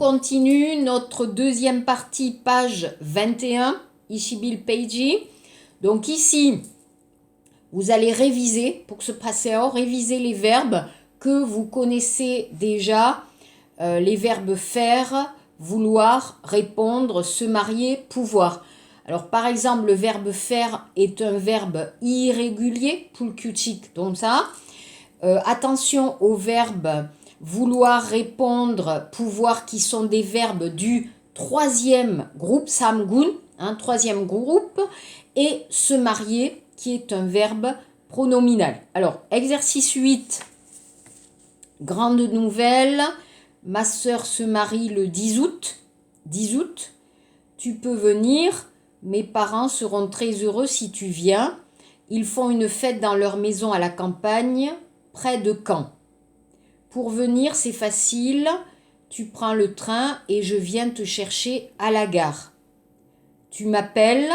continue notre deuxième partie, page 21, Ishibil Peiji. Donc ici, vous allez réviser, pour se passer à réviser les verbes que vous connaissez déjà, les verbes faire, vouloir, répondre, se marier, pouvoir. Alors par exemple, le verbe faire est un verbe irrégulier, pulkuchik, donc ça. Attention au verbe vouloir, répondre, pouvoir, qui sont des verbes du troisième groupe, samgun, troisième groupe, et se marier, qui est un verbe pronominal. Alors, exercice 8, grande nouvelle, ma sœur se marie le 10 août. 10 août, tu peux venir, mes parents seront très heureux si tu viens. Ils font une fête dans leur maison à la campagne, près de Caen. Pour venir, c'est facile, tu prends le train et je viens te chercher à la gare. Tu m'appelles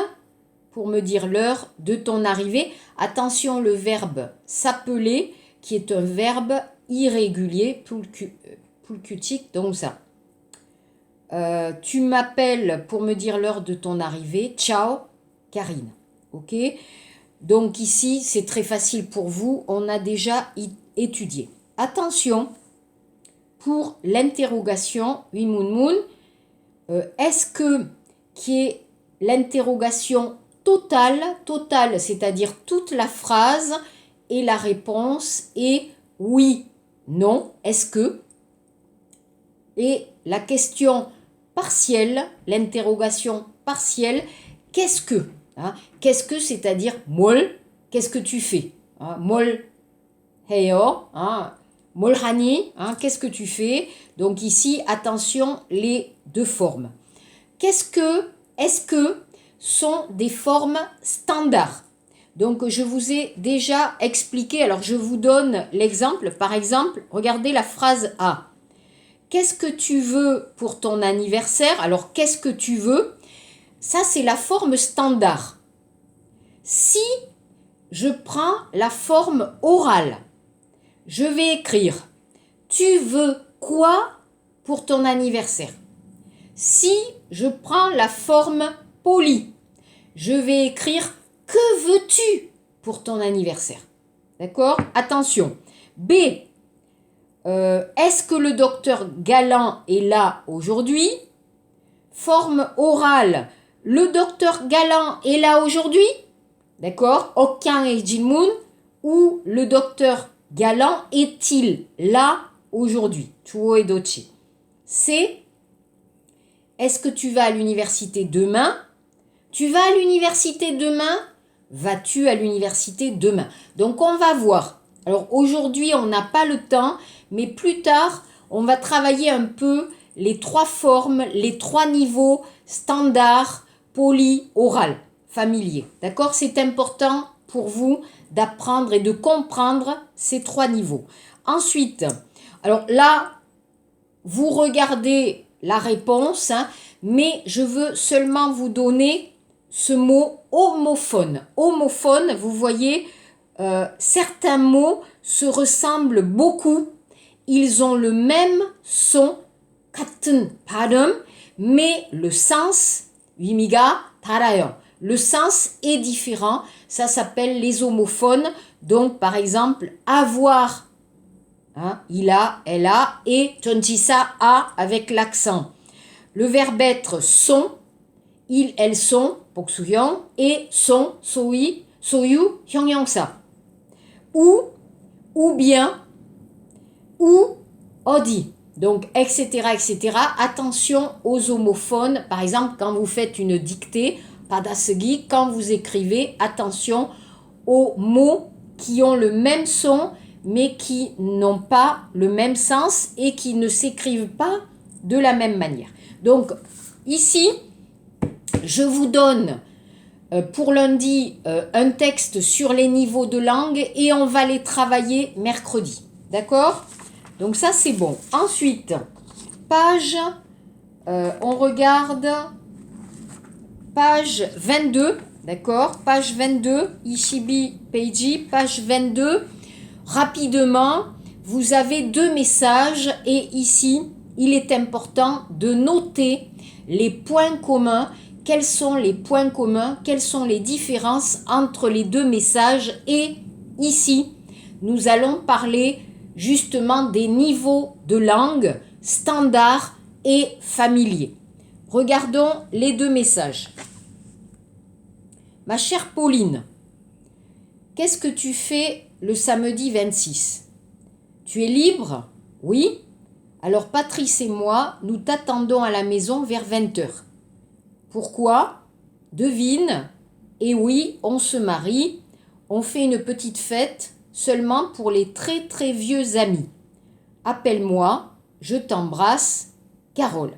pour me dire l'heure de ton arrivée. Attention, le verbe s'appeler, qui est un verbe irrégulier, pulkutik, donc ça. Tu m'appelles pour me dire l'heure de ton arrivée. Ciao, Karine. Ok? Donc ici, c'est très facile pour vous, on a déjà étudié. Attention, pour l'interrogation, est-ce que, qui est l'interrogation totale, c'est-à-dire toute la phrase et la réponse est oui, non, est-ce que, et la question partielle, l'interrogation partielle, qu'est-ce que, qu'est-ce que, c'est-à-dire mol, qu'est-ce que tu fais, mol heyo, mol hani, qu'est-ce que tu fais. Donc ici, attention, les deux formes. Qu'est-ce que, est-ce que sont des formes standards. Donc je vous ai déjà expliqué, alors je vous donne l'exemple. Par exemple, regardez la phrase A. Qu'est-ce que tu veux pour ton anniversaire? Alors qu'est-ce que tu veux? Ça, c'est la forme standard. Si je prends la forme orale, je vais écrire « Tu veux quoi pour ton anniversaire ?» Si je prends la forme polie, je vais écrire « Que veux-tu pour ton anniversaire ?» D'accord? Attention. B. Est-ce que le docteur Galland est là aujourd'hui? Forme orale. Le docteur Galland est là aujourd'hui? D'accord? Aucun et Jilmoun. Ou le docteur Galland est-il là aujourd'hui? Tuo et Dochi. C. Est-ce que tu vas à l'université demain? Tu vas à l'université demain? Vas-tu à l'université demain? Donc on va voir. Alors aujourd'hui on n'a pas le temps, mais plus tard on va travailler un peu les trois formes, les trois niveaux standard, poli, oral, familier. D'accord? C'est important pour vous d'apprendre et de comprendre ces trois niveaux. Ensuite, alors là, vous regardez la réponse, mais je veux seulement vous donner ce mot homophone. Homophone, vous voyez, certains mots se ressemblent beaucoup. Ils ont le même son, 같은 발음, mais le sens, 의미가 달라요. Le sens est différent. Ça s'appelle les homophones. Donc, par exemple, avoir, il a, elle a, et 전치사 a avec l'accent. Le verbe être sont, ils, elles sont, 복수형, et sont, 소위, 소유, 형용사. Ou bien, ou, 어디. Donc, etc., etc. Attention aux homophones. Par exemple, quand vous faites une dictée, padasegi, quand vous écrivez, attention aux mots qui ont le même son, mais qui n'ont pas le même sens et qui ne s'écrivent pas de la même manière. Donc, ici, je vous donne pour lundi un texte sur les niveaux de langue et on va les travailler mercredi. D'accord? Donc ça, c'est bon. Ensuite, page, on regarde page 22, d'accord? Page 22, Ishibi Peiji, page 22. Rapidement, vous avez deux messages et ici, il est important de noter les points communs. Quels sont les points communs? Quelles sont les différences entre les deux messages? Et ici, nous allons parler justement des niveaux de langue standard et familier. Regardons les deux messages. Ma chère Pauline, qu'est-ce que tu fais le samedi 26? Tu es libre? Oui. Alors Patrice et moi, nous t'attendons à la maison vers 20h. Pourquoi? Devine. Et oui, on se marie. On fait une petite fête seulement pour les très très vieux amis. Appelle-moi, je t'embrasse, Carole.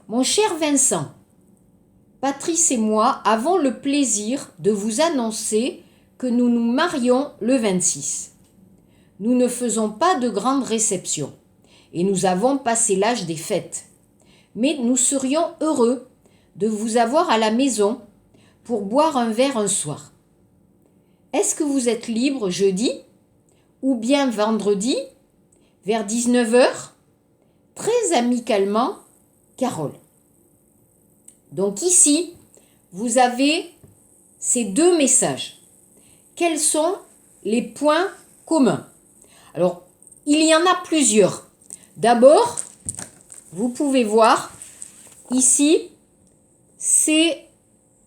Mon cher Vincent, Patrice et moi avons le plaisir de vous annoncer que nous nous marions le 26. Nous ne faisons pas de grandes réceptions et nous avons passé l'âge des fêtes. Mais nous serions heureux de vous avoir à la maison pour boire un verre un soir. Est-ce que vous êtes libre jeudi ou bien vendredi vers 19h? Très amicalement, Carole. Donc ici, vous avez ces deux messages. Quels sont les points communs? Alors, il y en a plusieurs. D'abord, vous pouvez voir, ici, c'est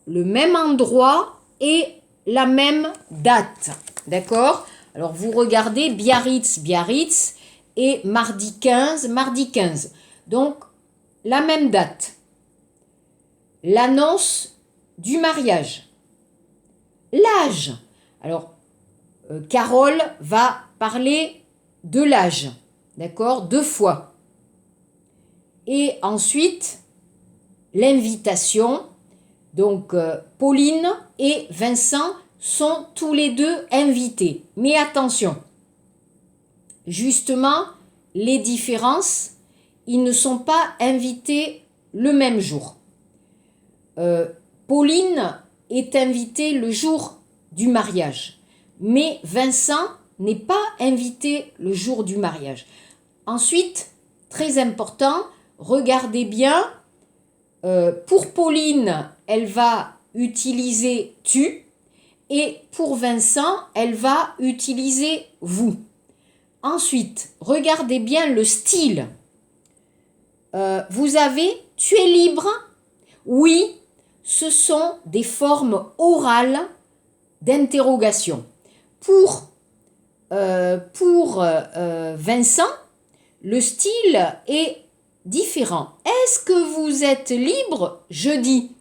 le même endroit et la même date. D'accord? Alors, vous regardez Biarritz, Biarritz et mardi 15, mardi 15. Donc, la même date. L'annonce du mariage. L'âge. Alors, Carole va parler de l'âge. D'accord? 2 fois. Et ensuite, l'invitation. Donc, Pauline et Vincent sont tous les deux invités. Mais attention, justement, les différences, ils ne sont pas invités le même jour. Pauline est invitée le jour du mariage, mais Vincent n'est pas invité le jour du mariage. Ensuite, très important, regardez bien, pour Pauline, elle va utiliser tu, et pour Vincent, elle va utiliser vous. Ensuite, regardez bien le style. Vous avez tu es libre? Oui, ce sont des formes orales d'interrogation. Pour Vincent, le style est différent. Est-ce que vous êtes libre jeudi?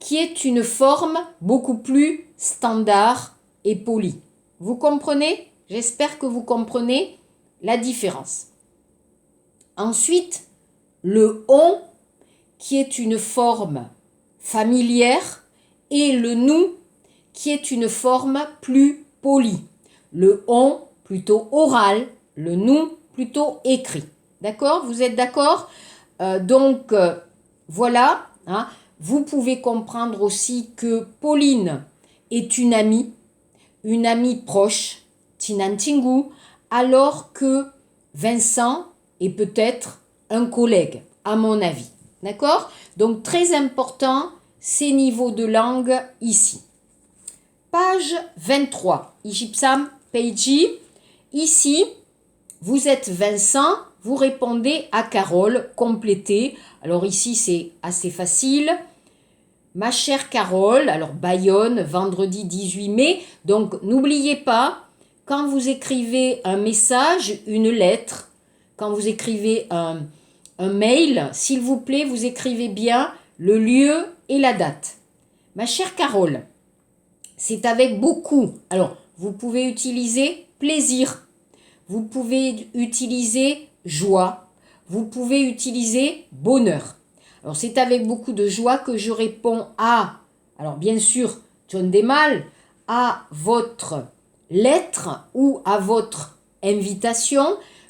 Qui est une forme beaucoup plus standard et polie. Vous comprenez? J'espère que vous comprenez la différence. Ensuite, le on, qui est une forme familière, et le nous, qui est une forme plus polie. Le on plutôt oral, le nous plutôt écrit. D'accord? Vous êtes d'accord? Voilà. Hein. Vous pouvez comprendre aussi que Pauline est une amie proche, Tinantingu, alors que Vincent est peut-être un collègue, à mon avis. D'accord? Donc, très important, ces niveaux de langue ici. Page 23, Ijipsam Peiji. Ici, vous êtes Vincent, vous répondez à Carole, complétez. Alors ici, c'est assez facile. Ma chère Carole, alors Bayonne, vendredi 18 mai. Donc, n'oubliez pas, quand vous écrivez un message, une lettre, quand vous écrivez un mail, s'il vous plaît, vous écrivez bien le lieu et la date. Ma chère Carole, c'est avec beaucoup. Alors, vous pouvez utiliser plaisir, vous pouvez utiliser joie, vous pouvez utiliser bonheur. Alors, c'est avec beaucoup de joie que je réponds à, alors bien sûr, John Demal, à votre lettre ou à votre invitation.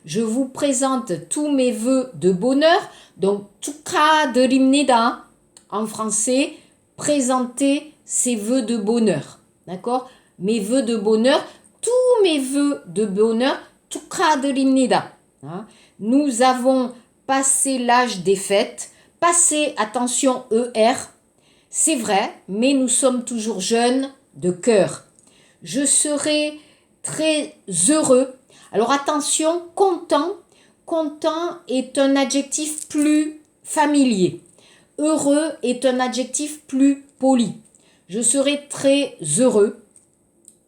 Je vous présente tous mes vœux de bonheur. Donc, 축하드립니다 en français, présenter ses vœux de bonheur. D'accord? Mes vœux de bonheur, tous mes vœux de bonheur, 축하드립니다. Hein? nous avons passé l'âge des fêtes. Passé, attention, ER, c'est vrai, mais nous sommes toujours jeunes de cœur. Je serai très heureux. Alors attention, content. Content est un adjectif plus familier. Heureux est un adjectif plus poli. Je serai très heureux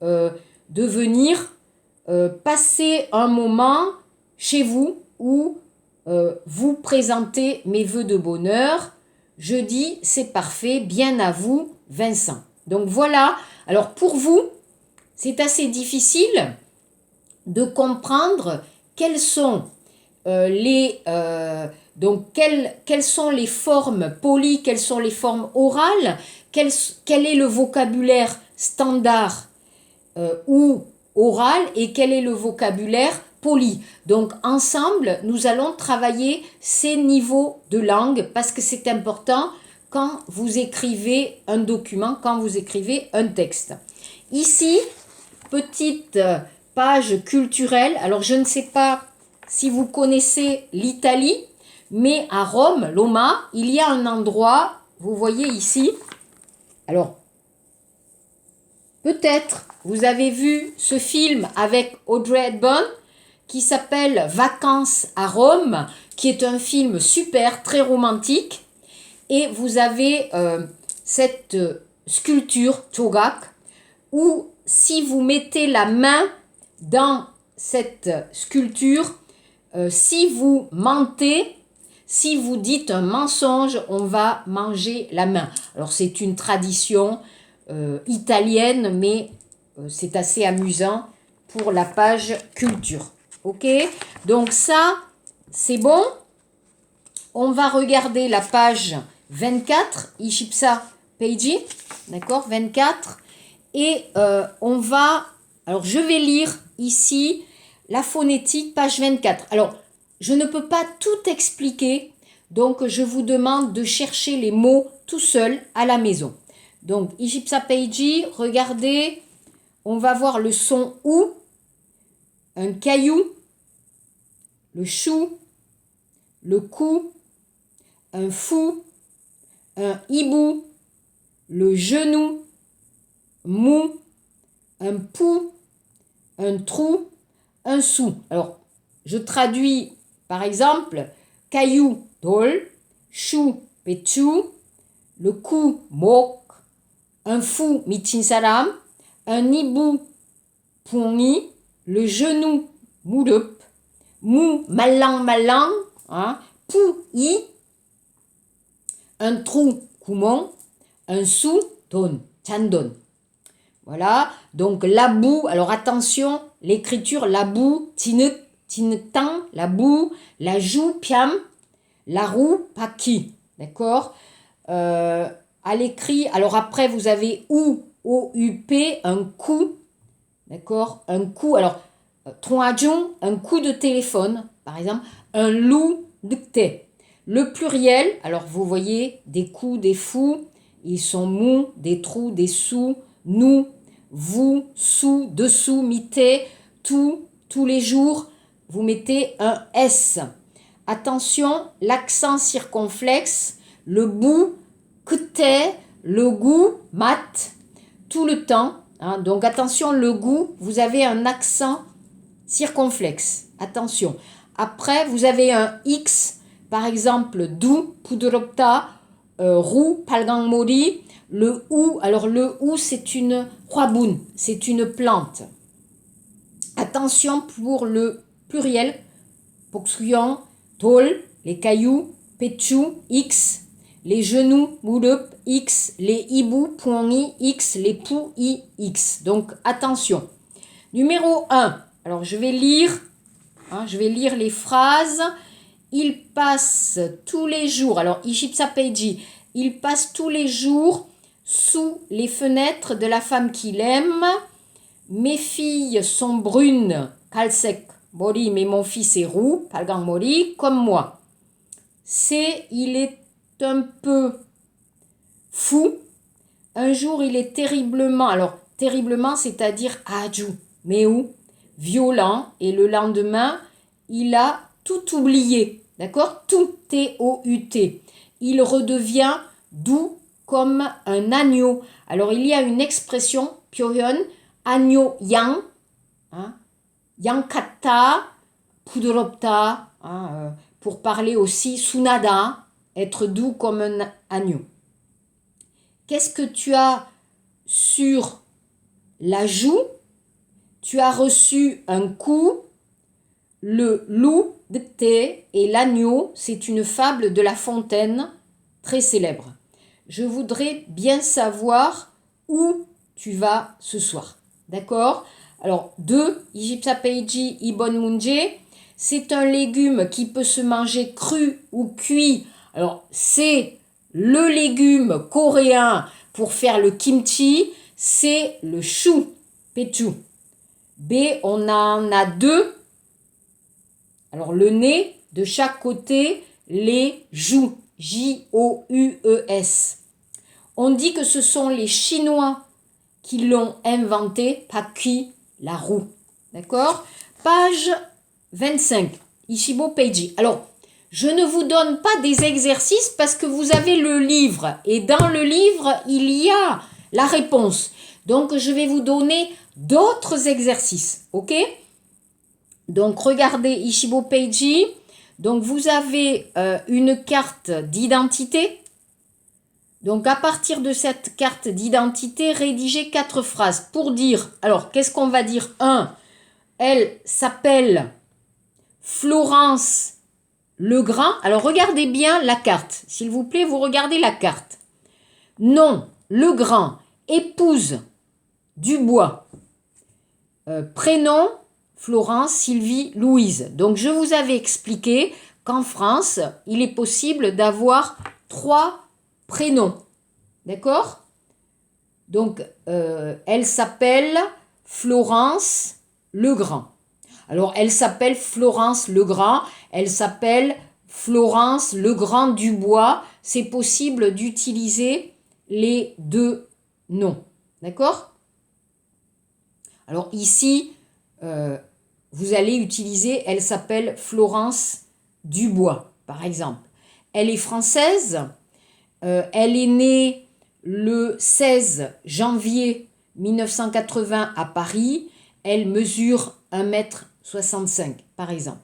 de venir passer un moment chez vous où vous présentez mes vœux de bonheur. Je dis c'est parfait, bien à vous, Vincent. Donc voilà, alors pour vous, c'est assez difficile de comprendre quelles sont quelles sont les formes polies, quelles sont les formes orales, quel est le vocabulaire standard ou oral et quel est le vocabulaire poli. Donc ensemble, nous allons travailler ces niveaux de langue parce que c'est important quand vous écrivez un document, quand vous écrivez un texte. Ici, petite page culturelle. Alors je ne sais pas si vous connaissez l'Italie, mais à Rome, Loma, il y a un endroit, vous voyez ici, alors peut-être vous avez vu ce film avec Audrey Hepburn qui s'appelle Vacances à Rome, qui est un film super, très romantique, et vous avez cette sculpture, Togak, où si vous mettez la main dans cette sculpture, si vous mentez, si vous dites un mensonge, on va manger la main. Alors c'est une tradition italienne, mais c'est assez amusant pour la page culture. Ok, donc ça, c'est bon. On va regarder la page 24, Ishipsa Peiji, d'accord, 24. Et on va, alors je vais lire ici la phonétique, page 24. Alors, je ne peux pas tout expliquer, donc je vous demande de chercher les mots tout seul à la maison. Donc, Ishipsa Peiji, regardez, on va voir le son OU, un caillou, le chou, le cou, un fou, un hibou, le genou, mou, un pou, un trou, un sou. Alors, je traduis par exemple, caillou, dol, chou, pechou, le cou, mok, un fou, michinsaram, un hibou, pungi, le genou, mourup, mou, malang, malang, hein, pou, i, un trou, kumon, un sou, don, chandon. Voilà, donc la boue, alors attention, l'écriture, la boue, tinetang, la boue, la joue, piam, la roue, paki, d'accord à l'écrit, alors après vous avez ou, O-U-P, un coup, d'accord, un coup, alors, troajung, un coup de téléphone, par exemple, un loup dicté. Le pluriel, alors vous voyez, des coups, des fous, ils sont mous, des trous, des sous, nous, vous, sous, dessous, mité, tout, tous les jours, vous mettez un S. Attention, l'accent circonflexe, le bout, kete, le goût, mat, tout le temps. Hein, donc attention, le goût, vous avez un accent circonflexe. Attention. Après, vous avez un X, par exemple, dou, pudropta, roux, palgang mori. Le ou, alors le ou, c'est une huabun, c'est une plante. Attention pour le pluriel, poksuyon, tol, les cailloux, pechu, X, les genoux, murup, X, les hibou, puangi, X, les pou, I, X. Donc attention. Numéro 1, alors je vais lire les phrases. Il passe tous les jours, alors Ishipsa Peiji, il passe tous les jours sous les fenêtres de la femme qu'il aime. Mes filles sont brunes, kalsek, mori, mais mon fils est roux, palgang mori, comme moi. Il est un peu fou. Un jour, il est terriblement, alors terriblement, c'est-à-dire aju, mais où, violent, et le lendemain, il a tout oublier. D'accord? Tout, T-O-U-T. Il redevient doux comme un agneau. Alors, il y a une expression, Pyohyun, agneau yang, hein, yang katta, pudoropta, hein, pour parler aussi sunada, être doux comme un agneau. Qu'est-ce que tu as sur la joue? Tu as reçu un coup. Le loup de thé et l'agneau, c'est une fable de La Fontaine, très célèbre. Je voudrais bien savoir où tu vas ce soir. D'accord? Alors, 2, Ijipsapeiji Ibon Munje, c'est un légume qui peut se manger cru ou cuit. Alors, c'est le légume coréen pour faire le kimchi, c'est le chou, pechu. B, on en a 2. Alors, le nez, de chaque côté, les joues, J-O-U-E-S. On dit que ce sont les Chinois qui l'ont inventé, pas qui, la roue. D'accord? Page 25, Ishibo Peiji. Alors, je ne vous donne pas des exercices parce que vous avez le livre. Et dans le livre, il y a la réponse. Donc, je vais vous donner d'autres exercices. OK? Donc, regardez Ishibo Peiji. Donc, vous avez une carte d'identité. Donc, à partir de cette carte d'identité, rédigez 4 phrases pour dire, alors, qu'est-ce qu'on va dire? 1. Elle s'appelle Florence Legrand. Alors, regardez bien la carte. S'il vous plaît, vous regardez la carte. Nom, Legrand. Épouse, Dubois. Prénom, Florence, Sylvie, Louise. Donc, je vous avais expliqué qu'en France, il est possible d'avoir 3 prénoms. D'accord? Donc, elle s'appelle Florence Legrand. Alors, elle s'appelle Florence Legrand. Elle s'appelle Florence Legrand Dubois. C'est possible d'utiliser les 2 noms. D'accord? Alors, ici, vous allez utiliser, elle s'appelle Florence Dubois, par exemple. Elle est française. Elle est née le 16 janvier 1980 à Paris. Elle mesure 1,65 m, par exemple.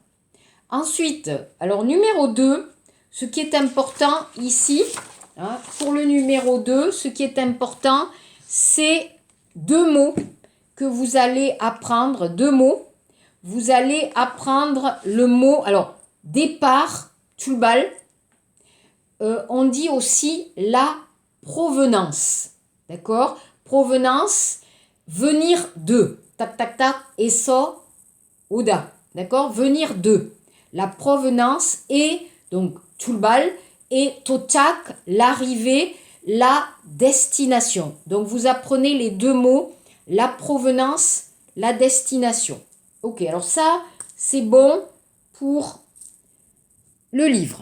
Ensuite, alors numéro 2, ce qui est important ici, hein, pour le numéro 2, ce qui est important, c'est 2 mots que vous allez apprendre. 2 mots. Vous allez apprendre le mot, alors, départ, tulbal. On dit aussi la provenance. D'accord? Provenance, venir de. Tak, tak, tak, et so, oda. D'accord? Venir de. La provenance est, donc, tulbal, et totak, l'arrivée, la destination. Donc, vous apprenez les 2 mots, la provenance, la destination. Ok, alors ça, c'est bon pour le livre.